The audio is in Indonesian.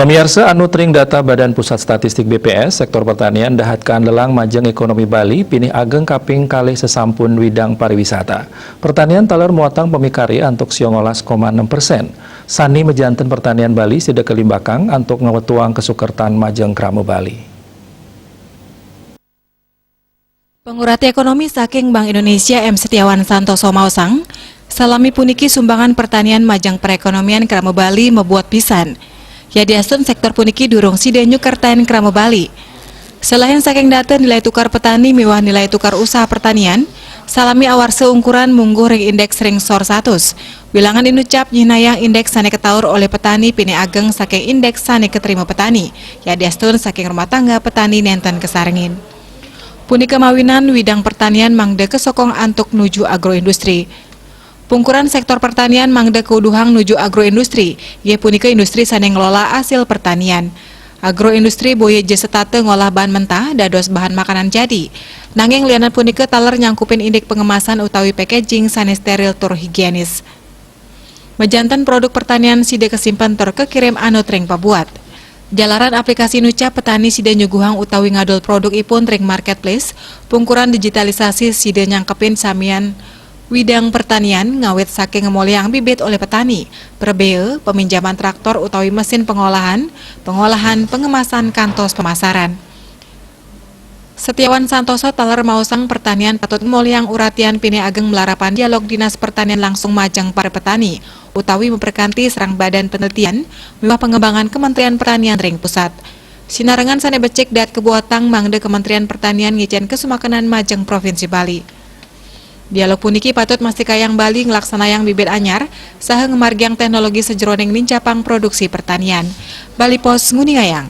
Pemirsa anu tering data Badan Pusat Statistik BPS, sektor pertanian dahatkan lelang majeng ekonomi Bali, pinih ageng kaping kalih sesampun widang pariwisata. Pertanian taler muatang pemikari antuk 19,6%. Sani mejanten pertanian Bali sida kelimbakang antuk ngawetuang kesukertan majeng kramo Bali. Pengurati ekonomi saking Bank Indonesia M. Setiawan Santoso Mausang, salami puniki sumbangan pertanian majang perekonomian kramo Bali membuat pisan. Ya diasun sektor puniki durung sida nyukertain kramo Bali. Selain saking data nilai tukar petani mewah nilai tukar usaha pertanian, salami awar seungkuran mungguh ring indeks ring sor 100. Bilangan inucap nyinayang indeks sane ketaur oleh petani pini ageng saking indeks sane keterima petani. Ya diasun saking rumah tangga petani nenten kesarengin. Puni kemawinan widang pertanian mangde kesokong antuk nuju agroindustri. Pungkuran sektor pertanian mangde keuduhang nuju agroindustri, ye punika industri sane ngelola hasil pertanian. Agroindustri boye jesetate ngolah bahan mentah dados bahan makanan jadi. Nanging lianan punika taler nyangkupin indeks pengemasan utawi packaging sane steril tur higienis. Mejanten produk pertanian sida kesimpan tur kekirim anu tring pabuat. Jalaran aplikasi nucap petani sida nyuguhang utawi ngadol produk ipun tring marketplace, pungkuran digitalisasi sida nyangkepin samian widang pertanian ngawet saking ngemoleang bibit oleh petani, perbeu, peminjaman traktor utawi mesin pengolahan, pengemasan kantos pemasaran. Setiawan Santoso taler mausang pertanian patut ngemoleang uratian pini ageng melarapan dialog dinas pertanian langsung majang para petani, utawi memperkanti serang badan penelitian, mewah pengembangan Kementerian Pertanian ring pusat. Sinarengan sane becek dat kebuatang mangde Kementerian Pertanian ngicen kesumakanan majeng Provinsi Bali. Dialog puniki patut mastikayang Bali ngelaksanayang bibit anyar, saha ngemargiang teknologi sejroning nincapang produksi pertanian. Bali Pos Nguningayang.